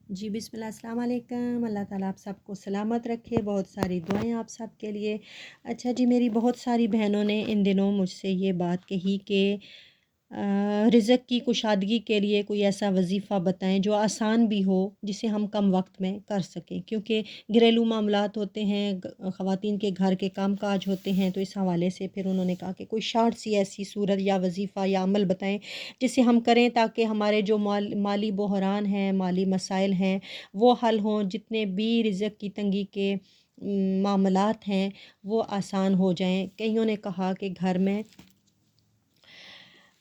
जी बिस्मिल्लाह, अस्सलाम वालेकुम। अल्लाह ताला आप सबको सलामत रखे। बहुत सारी दुआएं आप सब के लिए। अच्छा जी, मेरी बहुत सारी बहनों ने इन दिनों मुझसे ये बात कही कि रिज़्क़ की कुशादगी के लिए कोई ऐसा वज़ीफ़ा बताएं जो आसान भी हो, जिसे हम कम वक्त में कर सकें, क्योंकि घरेलू मामलात होते हैं, ख़वातीन के घर के काम काज होते हैं। तो इस हवाले से फिर उन्होंने कहा कि कोई शॉर्ट सी ऐसी सूरत या वज़ीफ़ा या अमल बताएं जिसे हम करें, ताकि हमारे जो माली बहरान हैं, माली मसाइल हैं, वो हल हों। जितने भी रिज़्क़ की तंगी के मामलात हैं, वो आसान हो जाएं। कईयों ने कहा कि घर में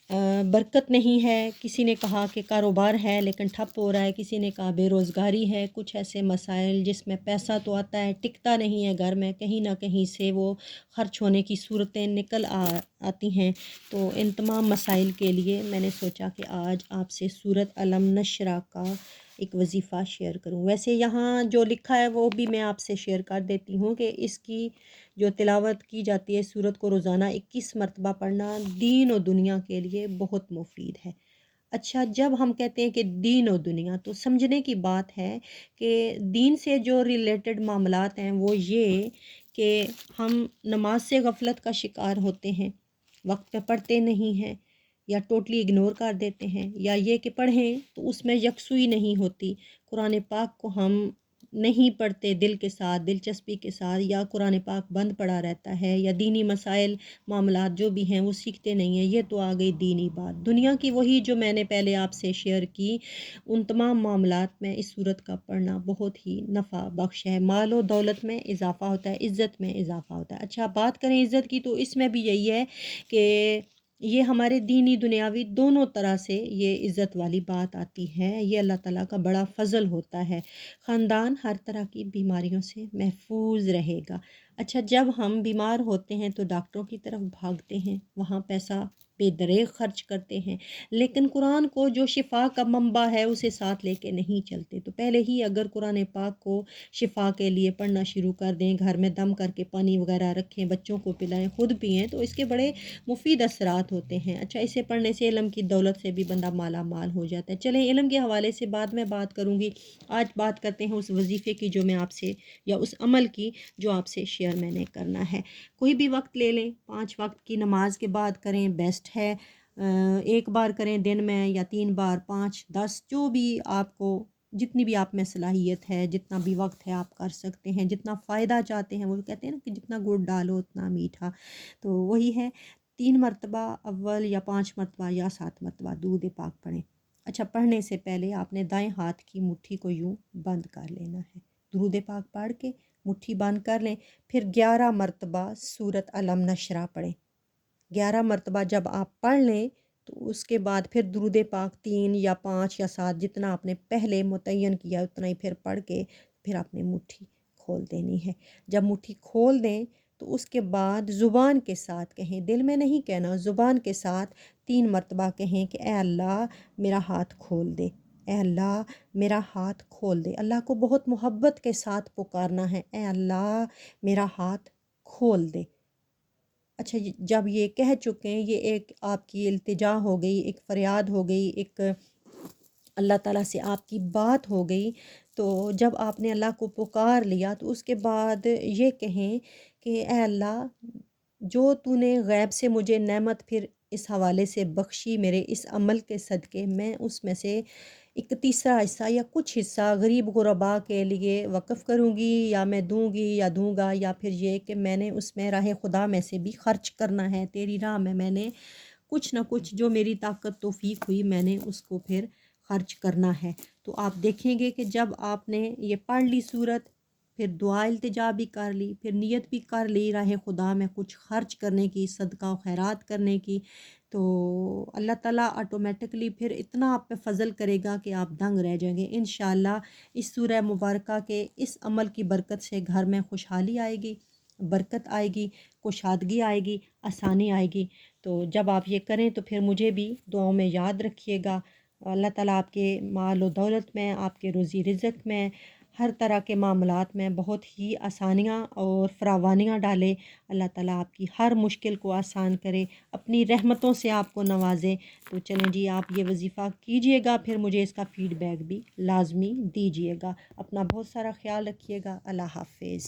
बरकत नहीं है, किसी ने कहा कि कारोबार है लेकिन ठप हो रहा है, किसी ने कहा बेरोज़गारी है। कुछ ऐसे मसाइल जिसमें पैसा तो आता है, टिकता नहीं है घर में, कहीं ना कहीं से वो ख़र्च होने की सूरतें निकल आती हैं। तो इन तमाम मसाइल के लिए मैंने सोचा कि आज आपसे सूरत अलम नशरा का एक वज़ीफ़ा शेयर करूं। वैसे यहाँ जो लिखा है वो भी मैं आपसे शेयर कर देती हूँ कि इसकी जो तिलावत की जाती है सूरत को रोज़ाना 21 मरतबा पढ़ना दीन और दुनिया के लिए बहुत मुफीद है। अच्छा, जब हम कहते हैं कि दीन और दुनिया, तो समझने की बात है कि दीन से जो रिलेटेड मामलात हैं वो ये कि हम नमाज से गफलत का शिकार होते हैं, वक्त पे पढ़ते नहीं हैं, या टोटली इग्नोर कर देते हैं, या ये कि पढ़ें तो उसमें यकसुई नहीं होती। कुरान पाक को हम नहीं पढ़ते दिल के साथ, दिलचस्पी के साथ, या कुरान पाक बंद पड़ा रहता है, या दीनी मसाइल मामलात जो भी हैं वो सीखते नहीं हैं। ये तो आ गई दीनी बात। दुनिया की वही जो मैंने पहले आपसे शेयर की, उन तमाम मामलात में इस सूरत का पढ़ना बहुत ही नफ़ा बख्श है। माल और दौलत में इजाफ़ा होता है, इज़्ज़त में इजाफ़ा होता है। अच्छा, बात करें इज़्ज़त की, तो इसमें भी यही है कि ये हमारे दीनी दुनियावी दोनों तरह से ये इज़्ज़त वाली बात आती है। ये अल्लाह ताला का बड़ा फ़ज़ल होता है। ख़ानदान हर तरह की बीमारियों से महफूज रहेगा। अच्छा, जब हम बीमार होते हैं तो डॉक्टरों की तरफ भागते हैं, वहाँ पैसा बेदरेग खर्च करते हैं, लेकिन कुरान को जो शिफा का मंबा है उसे साथ लेके नहीं चलते। तो पहले ही अगर कुरान पाक को शिफा के लिए पढ़ना शुरू कर दें, घर में दम करके पानी वगैरह रखें, बच्चों को पिलाएं, खुद पिएं, तो इसके बड़े मुफीद असरात होते हैं। अच्छा, इसे पढ़ने से इल्म की दौलत से भी बंदा माला माल हो जाता है। चलें, इल्म के हवाले से बाद में बात करूँगी। आज बात करते हैं उस वजीफ़े की जो मैं आपसे, या उस अमल की जो आपसे शेयर मैंने करना है। कोई भी वक्त ले लें, 5 वक्त की नमाज के बाद करें, बेस्ट है। एक बार करें दिन में, या 3 बार, 5, 10, जो भी आपको, जितनी भी आप में सलाहियत है, जितना भी वक्त है आप कर सकते हैं। जितना फ़ायदा चाहते हैं, वो कहते हैं ना कि जितना गुड़ डालो उतना मीठा, तो वही है। 3 मरतबा अव्वल, या 5 मरतबा, या 7 मरतबा दूध पाक पढ़ें। अच्छा, पढ़ने से पहले आपने दाएं हाथ की मुट्ठी को यूं बंद कर लेना है। दुरूद पाक पढ़ के मुट्ठी बंद कर लें। फिर 11 मरतबा सूरत अलम नशरा पढ़ें। 11 मरतबा जब आप पढ़ लें, तो उसके बाद फिर दुरूद पाक 3 या 5 या 7, जितना आपने पहले मुतय्यन किया उतना ही फिर पढ़ के फिर आपने मुट्ठी खोल देनी है। जब मुट्ठी खोल दें तो उसके बाद ज़ुबान के साथ कहें, दिल में नहीं कहना, ज़ुबान के साथ 3 मरतबा कहें कि ए अल्लाह मेरा हाथ खोल दे, ए अल्लाह मेरा हाथ खोल दे। अल्लाह को बहुत मोहब्बत के साथ पुकारना है, ए अल्लाह मेरा हाथ खोल दे। अच्छा, जब ये कह चुके हैं, ये एक आपकी इल्तिजा हो गई, एक फ़रियाद हो गई, एक अल्लाह ताला से आपकी बात हो गई। तो जब आपने अल्लाह को पुकार लिया, तो उसके बाद ये कहें कि ए अल्लाह, जो तूने गैब से मुझे नेमत फिर इस हवाले से बख्शी, मेरे इस अमल के सदक़े, मैं उसमें से एक तीसरा हिस्सा या कुछ हिस्सा गरीब गुरबा के लिए वक़्फ़ करूँगी, या मैं दूँगी या दूँगा, या फिर ये कि मैंने उसमें राह खुदा में से भी ख़र्च करना है। तेरी राह में मैंने कुछ ना कुछ जो मेरी ताकत तौफ़ीक हुई, मैंने उसको फिर ख़र्च करना है। तो आप देखेंगे कि जब आपने ये पढ़ ली सूरत, फिर दुआ इल्तिजा भी कर ली, फिर नियत भी कर ली राह खुदा में कुछ ख़र्च करने की, सदका व खैरात करने की, तो अल्लाह ताला ऑटोमेटिकली फिर इतना आप पे फ़ज़ल करेगा कि आप दंग रह जाएंगे। इंशाअल्लाह इस सूरह मुबारका के इस अमल की बरकत से घर में खुशहाली आएगी, बरकत आएगी, कुशादगी आएगी, आसानी आएगी। तो जब आप ये करें तो फिर मुझे भी दुआओं में याद रखिएगा। अल्लाह ताला आपके माल और दौलत में, आपके रोज़ी रिज़्क़ में, ہر طرح کے معاملات میں بہت ہی آسانیاں اور فراوانیاں ڈالے۔ اللہ تعالیٰ آپ کی ہر مشکل کو آسان کرے، اپنی رحمتوں سے آپ کو نوازے۔ تو چلیں جی، آپ یہ وظیفہ کیجئے گا، پھر مجھے اس کا فیڈ بیک بھی لازمی دیجئے گا۔ اپنا بہت سارا خیال رکھیے گا۔ اللہ حافظ۔